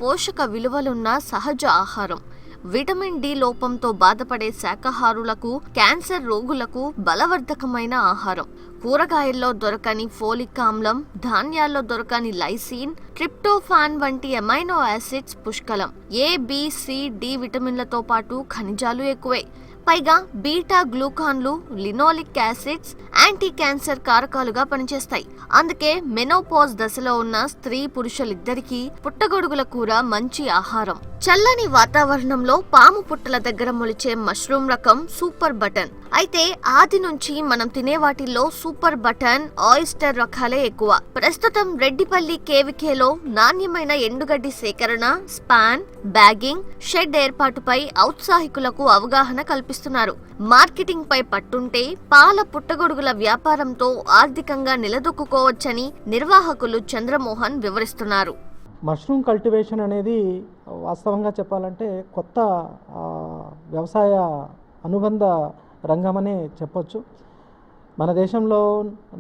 పోషక విలువలున్న సహజ ఆహారం. విటమిన్ డి లోపంతో బాధపడే శాకాహారులకు, క్యాన్సర్ రోగులకు బలవర్ధకమైన ఆహారం. కూరగాయల్లో దొరకని ఫోలిక్ ఆమ్లం, ధాన్యాల్లో దొరకని లైసిన్, ట్రిప్టోఫాన్ వంటి అమైనో యాసిడ్స్ పుష్కలం. ఏ, బి, సి, డి విటమిన్లతో పాటు ఖనిజాలు ఎక్కువే. పైగా బీటా గ్లూకాన్లు, లినోలిక్ యాసిడ్స్ యాంటీ క్యాన్సర్ కారకాలుగా పనిచేస్తాయి. అందుకే మెనోపాజ్ దశలో ఉన్న స్త్రీ పురుషులిద్దరికీ పుట్టగొడుగుల కూర మంచి ఆహారం. చల్లని వాతావరణంలో పాము పుట్టల దగ్గర మొలిచే మష్రూమ్ రకం సూపర్ బటన్. అయితే ఆది నుంచి మనం తినే వాటిల్లో సూపర్ బటన్, ఆయిస్టర్ రకాలే ఎక్కువ. ప్రస్తుతం రెడ్డిపల్లి కేవికేలో నాణ్యమైన ఎండుగడ్డి సేకరణ, స్పాన్, బ్యాగింగ్, షెడ్ ఏర్పాటుపై ఔత్సాహికులకు అవగాహన కల్పిస్తున్నారు. మార్కెటింగ్ పై పట్టుంటే పాల పుట్టగొడుగుల వ్యాపారంతో ఆర్థికంగా నిలదొక్కుకోవచ్చని నిర్వాహకులు చంద్రమోహన్ వివరిస్తున్నారు. మష్రూమ్ కల్టివేషన్ అనేది వాస్తవంగా చెప్పాలంటే కొత్త వ్యవసాయ అనుబంధ రంగమనే చెప్పొచ్చు. మన దేశంలో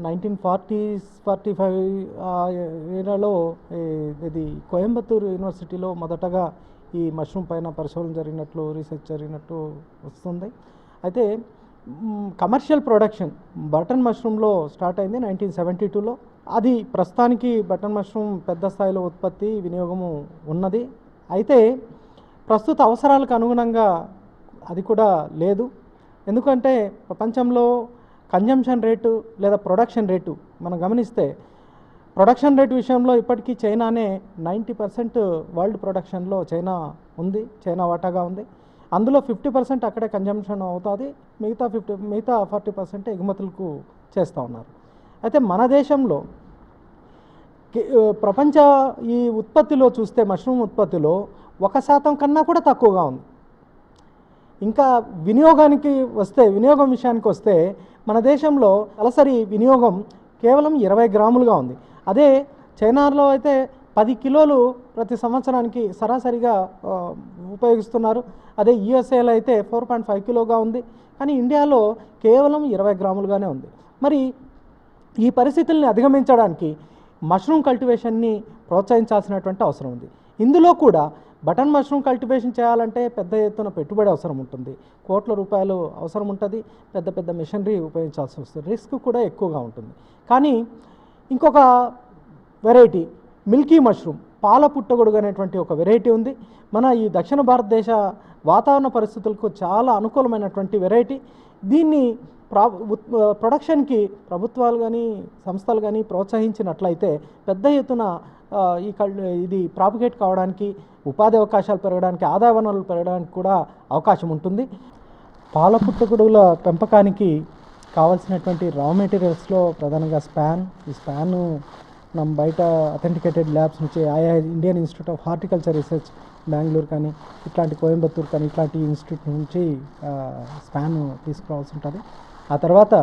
1945 ఏరాలో ఇది కోయంబత్తూరు యూనివర్సిటీలో మొదటగా ఈ మష్రూమ్ పైన పరిశోధన జరిగినట్లు, రీసెర్చ్ జరిగినట్టు వస్తుంది. అయితే కమర్షియల్ ప్రొడక్షన్ బటన్ మష్రూమ్లో స్టార్ట్ అయింది 1972లో. అది ప్రస్తుతానికి బటన్ మష్రూమ్ పెద్ద స్థాయిలో ఉత్పత్తి, వినియోగము ఉన్నది. అయితే ప్రస్తుత అవసరాలకు అనుగుణంగా అది కూడా లేదు. ఎందుకంటే ప్రపంచంలో కన్జంప్షన్ రేటు లేదా ప్రొడక్షన్ రేటు మనం గమనిస్తే, ప్రొడక్షన్ రేటు విషయంలో ఇప్పటికీ చైనానే 90% వరల్డ్ ప్రొడక్షన్లో చైనా ఉంది, చైనా వాటాగా ఉంది. అందులో 50% అక్కడే కన్జంప్షన్ అవుతుంది, మిగతా 40% ఎగుమతులకు చేస్తూ ఉన్నారు. అయితే మన దేశంలో ప్రపంచ ఈ ఉత్పత్తిలో చూస్తే మష్రూమ్ ఉత్పత్తిలో 1% కన్నా కూడా తక్కువగా ఉంది. ఇంకా వినియోగం విషయానికి వస్తే మన దేశంలో తలసరి వినియోగం కేవలం 20 గ్రాములుగా ఉంది. అదే చైనాలో అయితే 10 కిలోలు ప్రతి సంవత్సరానికి సరాసరిగా ఉపయోగిస్తున్నారు. అదే యుఎస్ఏలో అయితే 4.5 కిలోగా ఉంది. కానీ ఇండియాలో కేవలం 20 గ్రాములుగానే ఉంది. మరి ఈ పరిస్థితుల్ని అధిగమించడానికి మష్రూమ్ కల్టివేషన్ని ప్రోత్సహించాల్సినటువంటి అవసరం ఉంది. ఇందులో కూడా బటన్ మష్రూమ్ కల్టివేషన్ చేయాలంటే పెద్ద ఎత్తున పెట్టుబడి అవసరం ఉంటుంది, కోట్ల రూపాయలు అవసరం ఉంటుంది, పెద్ద పెద్ద మిషనరీ ఉపయోగించాల్సి వస్తుంది, రిస్క్ కూడా ఎక్కువగా ఉంటుంది. కానీ ఇంకొక వెరైటీ మిల్కీ మష్రూమ్, పాల పుట్టగొడుగు అనేటువంటి ఒక వెరైటీ ఉంది. మన ఈ దక్షిణ భారతదేశ వాతావరణ పరిస్థితులకు చాలా అనుకూలమైనటువంటి వెరైటీ. దీన్ని ప్రొడక్షన్కి ప్రభుత్వాలు కానీ సంస్థలు కానీ ప్రోత్సహించినట్లయితే పెద్ద ఎత్తున ఇది ప్రాపగేట్ కావడానికి, ఉపాధి అవకాశాలు పెరగడానికి, ఆదాయ వనరులు పెరగడానికి కూడా అవకాశం ఉంటుంది. పాల పుట్టగొడుగుల పెంపకానికి కావాల్సినటువంటి రా మెటీరియల్స్లో ప్రధానంగా ఈ స్పాను మనం బయట అథెంటికేటెడ్ ల్యాబ్స్ నుంచి ఆయా Indian institute of horticulture research Bengaluru కానీ, ఇట్లాంటి కోయంబత్తూరు కానీ, ఇట్లాంటి ఇన్స్టిట్యూట్ నుంచి స్పాన్ తీసుకురావాల్సి ఉంటుంది. ఆ తర్వాత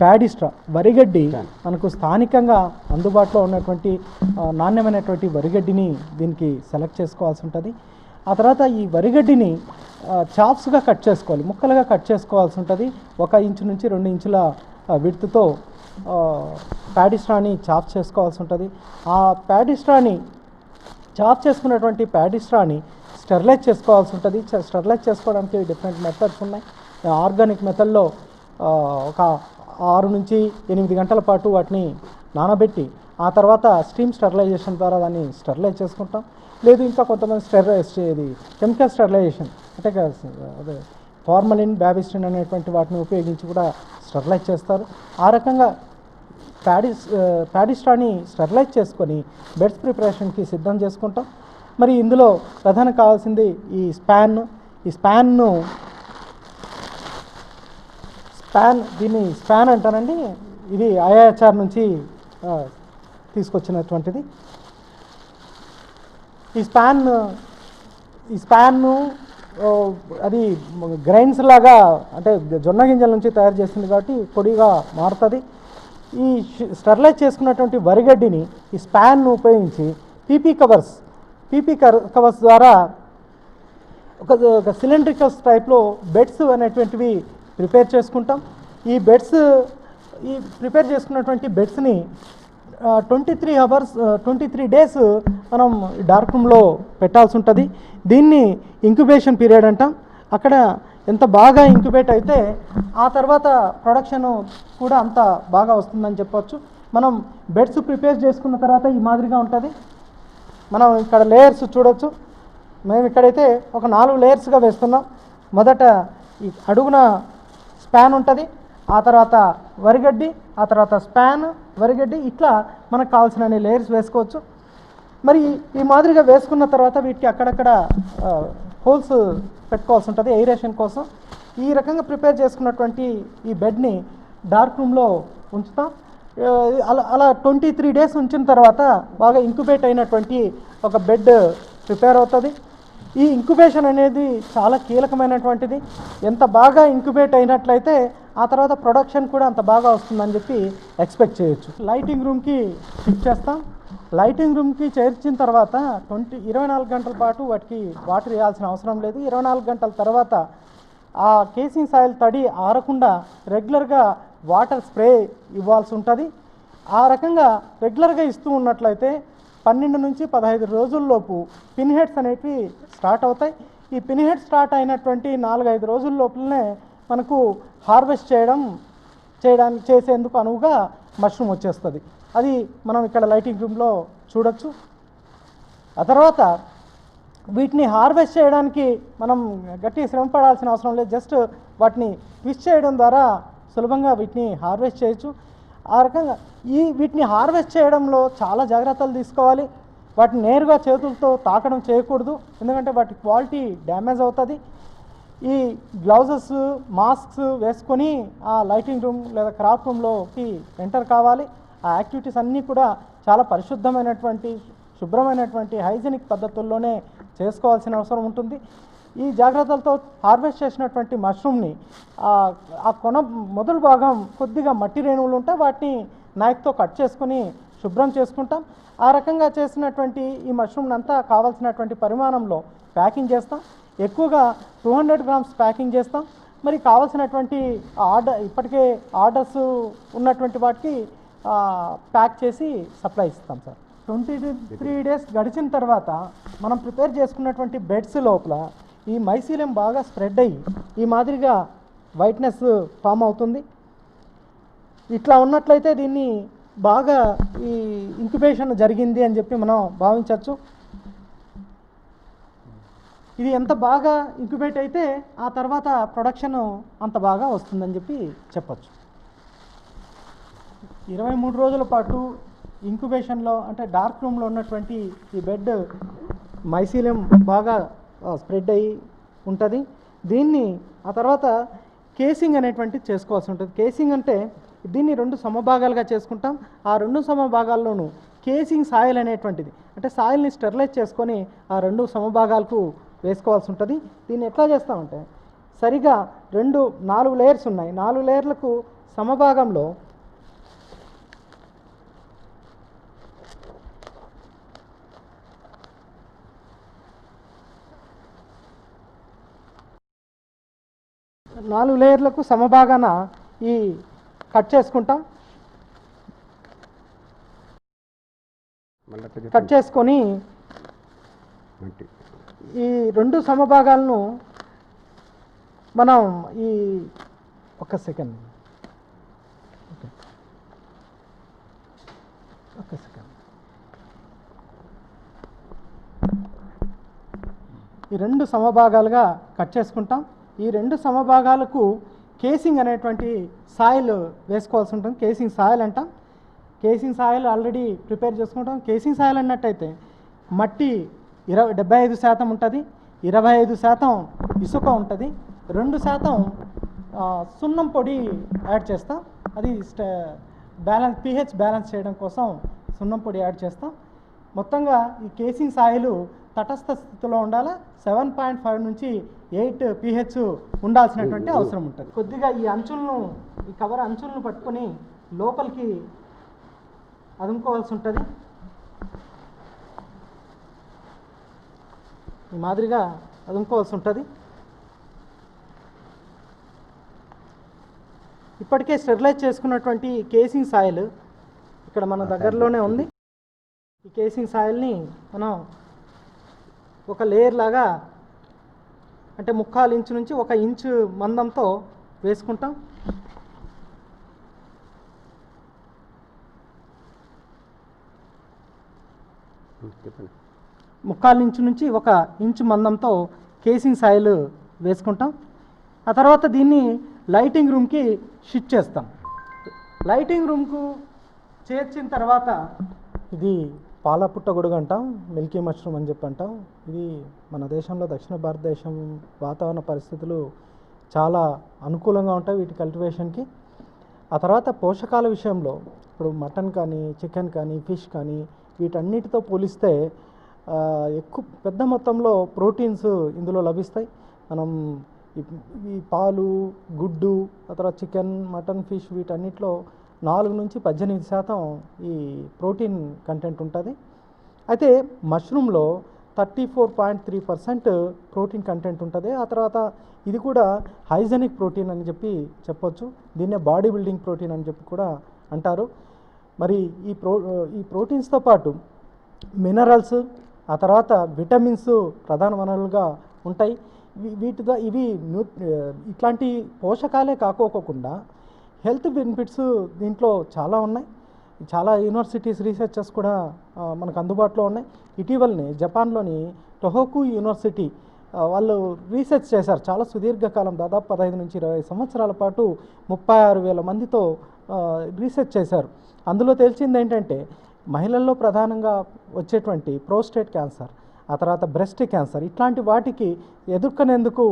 ప్యాడిస్ట్రా, వరిగడ్డి మనకు స్థానికంగా అందుబాటులో ఉన్నటువంటి నాణ్యమైనటువంటి వరిగడ్డిని దీనికి సెలెక్ట్ చేసుకోవాల్సి ఉంటుంది. ఆ తర్వాత ఈ వరిగడ్డిని చాప్స్గా కట్ చేసుకోవాలి, ముక్కలుగా కట్ చేసుకోవాల్సి ఉంటుంది. 1 ఇంచు నుంచి 2 ఇంచుల విడ్త్తో ప్యాడిస్ట్రాని చాప్ చేసుకోవాల్సి ఉంటుంది. ఆ చాప్ చేసుకున్నటువంటి ప్యాడిస్ట్రాని స్టెరిలైజ్ చేసుకోవాల్సి ఉంటుంది. స్టెరిలైజ్ చేసుకోవడానికి డిఫరెంట్ మెథడ్స్ ఉన్నాయి. ఆర్గానిక్ మెథడ్లో ఒక 6 నుంచి 8 గంటల పాటు వాటిని నానబెట్టి ఆ తర్వాత స్టీమ్ స్టెరిలైజేషన్ ద్వారా దాన్ని స్టెరిలైజ్ చేసుకుంటాం. లేదు ఇంకా కొంతమంది కెమికల్ స్టెరిలైజేషన్ అంటే అదే ఫార్మలిన్, బ్యాబిస్టిన్ అనేటువంటి వాటిని ఉపయోగించి కూడా స్టెరిలైజ్ చేస్తారు. ఆ రకంగా ప్యాడిస్ట్రాని స్టెరిలైజ్ చేసుకొని బెడ్స్ ప్రిపరేషన్కి సిద్ధం చేసుకుంటాం. మరి ఇందులో ప్రధానం కావాల్సింది ఈ దీన్ని స్పాన్ అంటానండి. ఇది ఐఐహెచ్ఆర్ నుంచి తీసుకొచ్చినటువంటిది. ఈ స్పాన్ను అది గ్రైన్స్ లాగా అంటే జొన్న గింజల నుంచి తయారు చేసింది కాబట్టి పొడిగా మారుతుంది. ఈ స్టెరిలైజ్ చేసుకున్నటువంటి వరిగడ్డిని ఈ స్పాన్ను ఉపయోగించి పీపీ కవర్స్ ద్వారా ఒక సిలిండ్రికల్స్ టైప్లో బెడ్స్ అనేటువంటివి ప్రిపేర్ చేసుకుంటాం. ఈ ప్రిపేర్ చేసుకున్నటువంటి బెడ్స్ని 23 అవర్స్ 23 డేస్ మనం డార్క్ రూమ్లో పెట్టాల్సి ఉంటుంది. దీన్ని ఇంక్యుబేషన్ పీరియడ్ అంటాం. అక్కడ ఎంత బాగా ఇంక్యుబేట్ అయితే ఆ తర్వాత ప్రొడక్షన్ కూడా అంత బాగా వస్తుందని చెప్పొచ్చు. మనం బెడ్స్ ప్రిపేర్ చేసుకున్న తర్వాత ఈ మాదిరిగా ఉంటుంది. మనం ఇక్కడ లేయర్స్ చూడొచ్చు. మేము ఇక్కడైతే ఒక 4 లేయర్స్గా వేస్తున్నాం. మొదట ఈ అడుగున స్పాన్ ఉంటుంది, ఆ తర్వాత వరిగడ్డి, ఆ తర్వాత స్పాన్, వరిగడ్డి, ఇట్లా మనకు కావాల్సిన లేయర్స్ వేసుకోవచ్చు. మరి ఈ మాదిరిగా వేసుకున్న తర్వాత వీటికి అక్కడక్కడ హోల్స్ పెట్టుకోవాల్సి ఉంటుంది ఎయిరేషన్ కోసం. ఈ రకంగా ప్రిపేర్ చేసుకున్నటువంటి ఈ బెడ్ని డార్క్ రూమ్లో ఉంచుతాం. అలా 23 డేస్ ఉంచిన తర్వాత బాగా ఇంక్యుబేట్ అయినటువంటి ఒక బెడ్ ప్రిపేర్ అవుతుంది. ఈ ఇంక్యుబేషన్ అనేది చాలా కీలకమైనటువంటిది. ఎంత బాగా ఇంక్యుబేట్ అయినట్లయితే ఆ తర్వాత ప్రొడక్షన్ కూడా అంత బాగా వస్తుందని చెప్పి ఎక్స్పెక్ట్ చేయొచ్చు. లైటింగ్ రూమ్కి షిఫ్ట్ చేస్తాం. లైటింగ్ రూమ్కి చేర్చిన తర్వాత 24 గంటల పాటు వాటికి వాటర్ వేయాల్సిన అవసరం లేదు. 24 గంటల తర్వాత ఆ కేసింగ్ సాయిల్ తడి ఆరకుండా రెగ్యులర్గా వాటర్ స్ప్రే ఇవ్వాల్సి ఉంటుంది. ఆ రకంగా రెగ్యులర్గా ఇస్తూ ఉన్నట్లయితే 12 నుంచి 15 రోజుల్లోపు పిన్ హెడ్స్ అనేవి స్టార్ట్ అవుతాయి. ఈ పిన్ హెడ్ స్టార్ట్ అయినటువంటి 4-5 రోజుల లోపలనే మనకు హార్వెస్ట్ చేసేందుకు అనువుగా మష్రూమ్ వచ్చేస్తుంది. అది మనం ఇక్కడ లైటింగ్ రూమ్లో చూడొచ్చు. ఆ తర్వాత వీటిని హార్వెస్ట్ చేయడానికి మనం గట్టి శ్రమ పడాల్సిన అవసరం లేదు. జస్ట్ వాటిని ట్విస్ట్ చేయడం ద్వారా సులభంగా వీటిని హార్వెస్ట్ చేయొచ్చు. ఆ రకంగా వీటిని హార్వెస్ట్ చేయడంలో చాలా జాగ్రత్తలు తీసుకోవాలి. వాటిని నేరుగా చేతులతో తాకడం చేయకూడదు, ఎందుకంటే వాటి క్వాలిటీ డ్యామేజ్ అవుతుంది. ఈ గ్లౌజెస్, మాస్క్స్ వేసుకొని ఆ లైటింగ్ రూమ్ లేదా క్రాప్ రూమ్లోకి ఎంటర్ కావాలి. ఆ యాక్టివిటీస్ అన్నీ కూడా చాలా పరిశుద్ధమైనటువంటి, శుభ్రమైనటువంటి, హైజీనిక్ పద్ధతుల్లోనే చేసుకోవాల్సిన అవసరం ఉంటుంది. ఈ జాగ్రత్తలతో హార్వెస్ట్ చేసినటువంటి మష్రూమ్ని ఆ కొన మొదలు భాగం కొద్దిగా మట్టి రేణువులు ఉంటే వాటిని నైఫ్తో కట్ చేసుకొని శుభ్రం చేసుకుంటాం. ఆ రకంగా చేసినటువంటి ఈ మష్రూమ్ని అంతా కావాల్సినటువంటి పరిమాణంలో ప్యాకింగ్ చేస్తాం. ఎక్కువగా 200 గ్రామ్స్ ప్యాకింగ్ చేస్తాం. మరి కావాల్సినటువంటి ఇప్పటికే ఆర్డర్స్ ఉన్నటువంటి వాటికి ప్యాక్ చేసి సప్లై ఇస్తాం సార్. 23 డేస్ గడిచిన తర్వాత మనం ప్రిపేర్ చేసుకున్నటువంటి బెడ్స్ లోపల ఈ మైసీలియం బాగా స్ప్రెడ్ అయ్యి ఈ మాదిరిగా వైట్నెస్ ఫామ్ అవుతుంది. ఇట్లా ఉన్నట్లయితే దీన్ని బాగా ఈ ఇంక్యుబేషన్ జరిగింది అని చెప్పి మనం భావించవచ్చు. ఇది ఎంత బాగా ఇంక్యుబేట్ అయితే ఆ తర్వాత ప్రొడక్షన్ అంత బాగా వస్తుందని చెప్పి చెప్పచ్చు. 23 రోజుల పాటు ఇంక్యుబేషన్లో అంటే డార్క్ రూమ్లో ఉన్నటువంటి ఈ బెడ్ మైసీలియం బాగా స్ప్రెడ్ అయ్యి ఉంటుంది. దీన్ని ఆ తర్వాత కేసింగ్ అనేటువంటిది చేసుకోవాల్సి ఉంటుంది. కేసింగ్ అంటే దీన్ని 2 సమభాగాలుగా చేసుకుంటాం. ఆ 2 సమభాగాల్లోనూ కేసింగ్ సాయిల్ అనేటువంటిది, అంటే సాయిల్ని స్టెరిలైజ్ చేసుకొని ఆ 2 సమభాగాలకు వేసుకోవాల్సి ఉంటుంది. దీన్ని ఎట్లా చేస్తామంటే సరిగా 4 లేయర్స్ ఉన్నాయి. 4 లేయర్లకు సమభాగంలో సమభాగాన ఈ కట్ చేసుకుంటాం. కట్ చేసుకొని ఈ 2 సమభాగాలను మనం ఈ ఒక సెకండ్ ఈ 2 సమభాగాలుగా కట్ చేసుకుంటాం. ఈ 2 సమభాగాలకు కేసింగ్ అనేటువంటి సాయిల్ వేసుకోవాల్సి ఉంటుంది. కేసింగ్ సాయిల్ అంటాం. కేసింగ్ సాయిల్ ఆల్రెడీ ప్రిపేర్ చేసుకుంటాం. కేసింగ్ సాయిల్ అన్నట్టయితే మట్టి 75% ఉంటుంది, 25% ఇసుక ఉంటుంది, 2% సున్నం పొడి యాడ్ చేస్తాం. అది pH బ్యాలెన్స్ చేయడం కోసం సున్నం పొడి యాడ్ చేస్తాం. మొత్తంగా ఈ కేసింగ్ సాయిల్ తటస్థ స్థితిలో ఉండాలి. 7.5 నుంచి 8 pH ఉండాల్సినటువంటి అవసరం ఉంటుంది. కొద్దిగా ఈ కవర్ అంచులను పట్టుకొని లోపలికి అదుముకోవాల్సి ఉంటుంది. ఈ మాదిరిగా అదుముకోవాల్సి ఉంటుంది. ఇప్పటికే స్టెరిలైజ్ చేసుకున్నటువంటి కేసింగ్ సాయిల్ ఇక్కడ మన దగ్గరలోనే ఉంది. ఈ కేసింగ్ సాయిల్ని మనం ఒక లేయర్ లాగా అంటే 1/4 ఇంచు నుంచి 1 ఇంచు మందంతో వేసుకుంటాం. చెప్పండి. 1/4 ఇంచు నుంచి 1 ఇంచు మందంతో కేసింగ్ సాయిల్ వేసుకుంటాం. ఆ తర్వాత దీన్ని లైటింగ్ రూమ్కి షిఫ్ట్ చేస్తాం. లైటింగ్ రూమ్కు చేర్చిన తర్వాత ఇది పాల పుట్టగొడుగు అంటాం, మిల్కీ మష్రూమ్ అని చెప్పి అంటాం. ఇది మన దేశంలో దక్షిణ భారతదేశం వాతావరణ పరిస్థితులు చాలా అనుకూలంగా ఉంటాయి వీటి కల్టివేషన్కి. ఆ తర్వాత పోషకాల విషయంలో ఇప్పుడు మటన్ కానీ, చికెన్ కానీ, ఫిష్ కానీ వీటన్నిటితో పోలిస్తే ఎక్కువ పెద్ద మొత్తంలో ప్రోటీన్స్ ఇందులో లభిస్తాయి. మనం ఈ పాలు, గుడ్డు, ఆ తర్వాత చికెన్, మటన్, ఫిష్ వీటన్నిటిలో 4 నుంచి 18% ఈ ప్రోటీన్ కంటెంట్ ఉంటుంది. అయితే మష్రూమ్లో 34.3% ప్రోటీన్ కంటెంట్ ఉంటుంది. ఆ తర్వాత ఇది కూడా హైజెనిక్ ప్రోటీన్ అని చెప్పి చెప్పొచ్చు. దీన్నే బాడీ బిల్డింగ్ ప్రోటీన్ అని చెప్పి కూడా అంటారు. మరి ఈ ప్రోటీన్స్తో పాటు మినరల్స్, ఆ తర్వాత విటమిన్స్ ప్రధాన వనరులుగా ఉంటాయి. ఇవి ఇట్లాంటి పోషకాలే కాకోకుండా హెల్త్ బెనిఫిట్స్ దీంట్లో చాలా ఉన్నాయి. చాలా యూనివర్సిటీస్ రీసెర్చెస్ కూడా మనకు అందుబాటులో ఉన్నాయి. ఇటీవలనే జపాన్లోని టొహోకు యూనివర్సిటీ వాళ్ళు రీసెర్చ్ చేశారు. చాలా సుదీర్ఘకాలం, దాదాపు 15 నుంచి 20 సంవత్సరాల పాటు 36,000 మందితో రీసెర్చ్ చేశారు. అందులో తేల్చింది ఏంటంటే మహిళల్లో ప్రధానంగా వచ్చేటువంటి ప్రోస్టేట్ క్యాన్సర్, ఆ తర్వాత బ్రెస్ట్ క్యాన్సర్ ఇట్లాంటి వాటికి ఎదుర్కొనేందుకు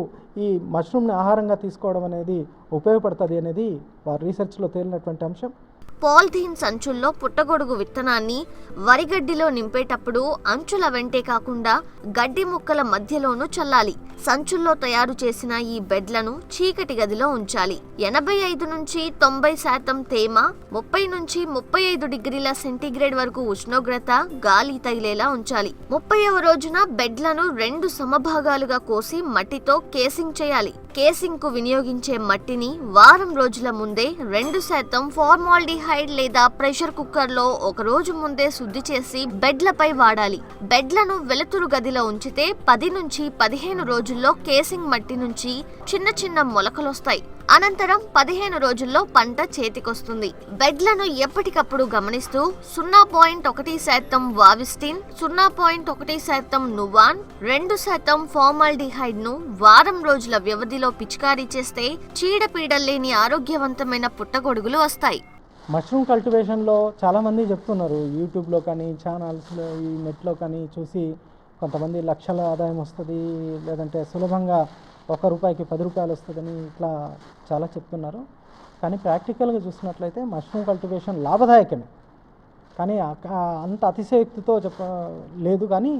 ఈ మష్రూమ్ని ఆహారంగా తీసుకోవడం అనేది ఉపయోగపడుతుంది అనేది వారి రీసెర్చ్లో తేలినటువంటి అంశం. పాలిథీన్ సంచుల్లో పుట్టగొడుగు విత్తనాన్ని వరిగడ్డిలో నింపేటప్పుడు అంచుల వెంటే కాకుండా గడ్డి ముక్కల మధ్యలోనూ చల్లాలి. సంచుల్లో తయారు చేసిన ఈ బెడ్లను చీకటి గదిలో ఉంచాలి. 85 నుంచి 90% తేమ, 30 నుంచి 35 డిగ్రీల సెంటీగ్రేడ్ వరకు ఉష్ణోగ్రత, గాలి తగిలేలా ఉంచాలి. 30వ రోజున బెడ్లను 2 సమభాగాలుగా కోసి మట్టితో కేసింగ్ చేయాలి. కేసింగ్ కు వినియోగించే మట్టిని వారం రోజుల ముందే 2% ఫార్మాల్డిహైడ్ లేదా ప్రెషర్ కుక్కర్ లో 1 రోజు ముందే శుద్ధి చేసి బెడ్లపై వాడాలి. బెడ్లను వెలుతురు గదిలో ఉంచితే 10 నుంచి 15 రోజుల్లో కేసింగ్ మట్టి నుంచి చిన్న చిన్న మొలకలొస్తాయి. అనంతరం 15 రోజుల్లో పంట చేతికొస్తుంది. బెడ్లను ఎప్పటికప్పుడు గమనిస్తూ 0.1% వావిస్టిన్, 0.1% నువాన్, 2% ఫార్మాల్డిహైడ్ ను వారం రోజుల వ్యవధిలో పిచికారీ చేస్తే చీడపీడలు లేని ఆరోగ్యవంతమైన పుట్టగొడుగులు వస్తాయి. మష్రూమ్ కల్టివేషన్లో చాలామంది చెప్తున్నారు, యూట్యూబ్లో కానీ, ఛానల్స్లో, ఈ నెట్లో కానీ చూసి కొంతమంది లక్షల ఆదాయం వస్తుంది, లేదంటే సులభంగా ₹1కి 10 రూపాయలు వస్తుందని ఇట్లా చాలా చెప్తున్నారు. కానీ ప్రాక్టికల్గా చూసినట్లయితే మష్రూమ్ కల్టివేషన్ లాభదాయకమే. కానీ అంత అతిశయోక్తితో లేదు, కానీ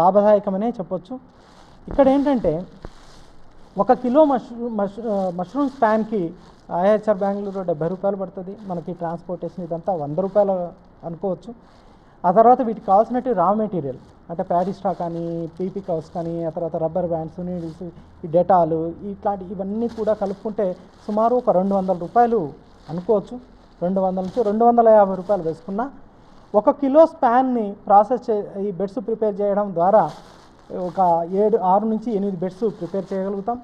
లాభదాయకమనే చెప్పొచ్చు. ఇక్కడ ఏంటంటే 1 కిలో మష్రూమ్ స్పాన్కి IHR బెంగళూరు 70 రూపాయలు పడుతుంది. మనకి ట్రాన్స్పోర్టేషన్ ఇదంతా 100 రూపాయలు అనుకోవచ్చు. ఆ తర్వాత వీటికి కావాల్సినట్టు రా మెటీరియల్ అంటే ప్యాడీ స్టాక్ కానీ, పీపీ కవర్స్ కానీ, ఆ తర్వాత రబ్బర్ బ్యాండ్స్, నీడిల్స్, ఈ డెటాలు ఇవన్నీ కూడా కలుపుకుంటే సుమారు ఒక 200 రూపాయలు అనుకోవచ్చు. 200 నుంచి 250 రూపాయలు వేసుకున్నా 1 కిలో స్పాన్ని ఈ బెడ్స్ ప్రిపేర్ చేయడం ద్వారా ఒక 6 నుంచి 8 బెడ్స్ ప్రిపేర్ చేయగలుగుతాం.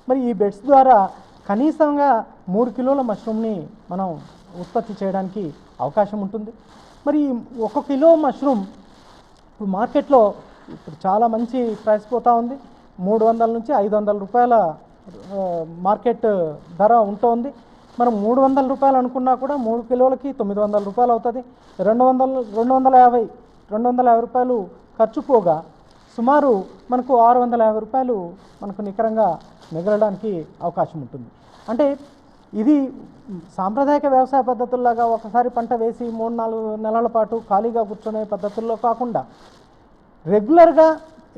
మరి ఈ బెడ్స్ ద్వారా కనీసంగా 3 కిలోల మష్రూమ్ని మనం ఉత్పత్తి చేయడానికి అవకాశం ఉంటుంది. మరి 1 కిలో మష్రూమ్ ఇప్పుడు మార్కెట్లో ఇప్పుడు చాలా మంచి ప్రైస్ పోతూ ఉంది. 300 నుంచి 500 రూపాయల మార్కెట్ ధర ఉంటుంది. మనం 300 రూపాయలు అనుకున్నా కూడా 3 కిలోలకి 900 రూపాయలు అవుతుంది. 250 రూపాయలు ఖర్చు పోగా సుమారు మనకు 650 రూపాయలు మనకు నికరంగా మిగలడానికి అవకాశం ఉంటుంది. అంటే ఇది సాంప్రదాయిక వ్యవసాయ పద్ధతుల్లాగా ఒకసారి పంట వేసి 3-4 నెలల పాటు ఖాళీగా కూర్చునే పద్ధతుల్లో కాకుండా రెగ్యులర్గా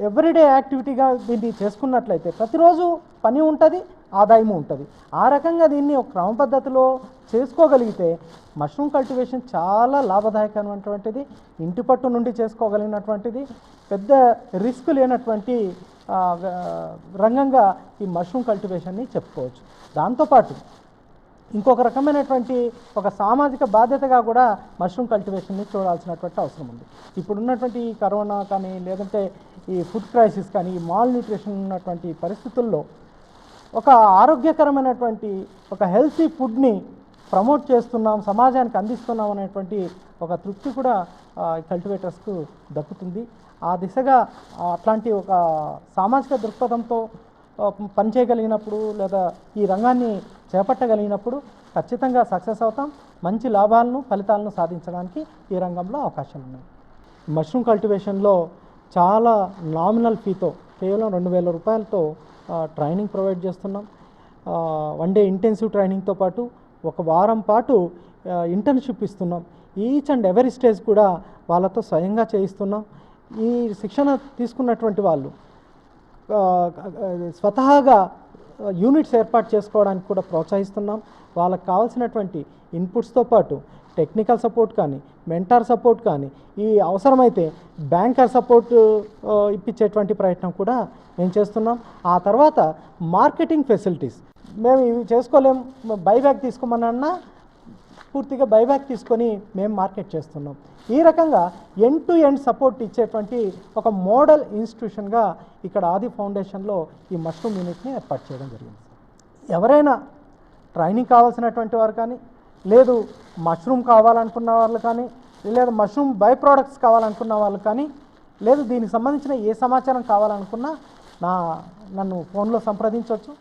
ఎవ్రీడే యాక్టివిటీగా దీన్ని చేసుకున్నట్లయితే ప్రతిరోజు పని ఉంటుంది, ఆదాయము ఉంటుంది. ఆ రకంగా దీన్ని ఒక క్రమ పద్ధతిలో చేసుకోగలిగితే మష్రూమ్ కల్టివేషన్ చాలా లాభదాయకమైనటువంటిది, ఇంటి పట్టు నుండి చేసుకోగలిగినటువంటిది, పెద్ద రిస్క్ లేనటువంటి రంగంగా ఈ మష్రూమ్ కల్టివేషన్ని చెప్పుకోవచ్చు. దాంతోపాటు ఇంకొక రకమైనటువంటి ఒక సామాజిక బాధ్యతగా కూడా మష్రూమ్ కల్టివేషన్ని చూడాల్సినటువంటి అవసరం ఉంది. ఇప్పుడున్నటువంటి ఈ కరోనా కానీ లేదంటే ఈ ఫుడ్ క్రైసిస్ కానీ ఈ మాల్ న్యూట్రిషన్ ఉన్నటువంటి పరిస్థితుల్లో ఒక ఆరోగ్యకరమైనటువంటి ఒక హెల్తీ ఫుడ్ని ప్రమోట్ చేస్తున్నాం, సమాజానికి అందిస్తున్నాం అనేటువంటి ఒక తృప్తి కూడా కల్టివేటర్స్కు దక్కుతుంది. ఆ దిశగా అట్లాంటి ఒక సామాజిక దృక్పథంతో పనిచేయగలిగినప్పుడు లేదా ఈ రంగాన్ని చేపట్టగలిగినప్పుడు ఖచ్చితంగా సక్సెస్ అవుతాం. మంచి లాభాలను ఫలితాలను సాధించడానికి ఈ రంగంలో అవకాశాలు ఉన్నాయి. మష్రూమ్ కల్టివేషన్లో చాలా నామినల్ ఫీతో కేవలం 2,000 రూపాయలతో ట్రైనింగ్ ప్రొవైడ్ చేస్తున్నాం. 1 డే ఇంటెన్సివ్ ట్రైనింగ్తో పాటు 1 వారం పాటు ఇంటర్న్షిప్ ఇస్తున్నాం. ఈచ్ అండ్ ఎవరీ స్టేజ్ కూడా వాళ్ళతో స్వయంగా చేయిస్తున్నాం. ఈ శిక్షణ తీసుకున్నటువంటి వాళ్ళు స్వతహాగా యూనిట్స్ ఏర్పాటు చేసుకోవడానికి కూడా ప్రోత్సహిస్తున్నాం. వాళ్ళకి కావాల్సినటువంటి ఇన్పుట్స్తో పాటు టెక్నికల్ సపోర్ట్ కానీ మెంటార్ సపోర్ట్ కానీ ఈ అవసరమైతే బ్యాంకర్ సపోర్ట్ ఇప్పించేటువంటి ప్రయత్నం కూడా మేము చేస్తున్నాం. ఆ తర్వాత మార్కెటింగ్ ఫెసిలిటీస్ మేము ఇవి చేసుకోలేం, బైబ్యాక్ తీసుకోమన్నా పూర్తిగా బైబ్యాక్ తీసుకొని మేము మార్కెట్ చేస్తున్నాం. ఈ రకంగా ఎండ్ టు ఎండ్ సపోర్ట్ ఇచ్చేటువంటి ఒక మోడల్ ఇన్స్టిట్యూషన్గా ఇక్కడ ఆది ఫౌండేషన్లో ఈ మష్రూమ్ యూనిట్ని ఏర్పాటు చేయడం జరిగింది. ఎవరైనా ట్రైనింగ్ కావాల్సినటువంటి వారు కానీ లేదు మష్రూమ్ కావాలనుకున్న వాళ్ళు కానీ లేదా మష్రూమ్ బై ప్రోడక్ట్స్ కావాలనుకున్న వాళ్ళు కానీ లేదు దీనికి సంబంధించిన ఏ సమాచారం కావాలనుకున్నా నన్ను ఫోన్లో సంప్రదించవచ్చు.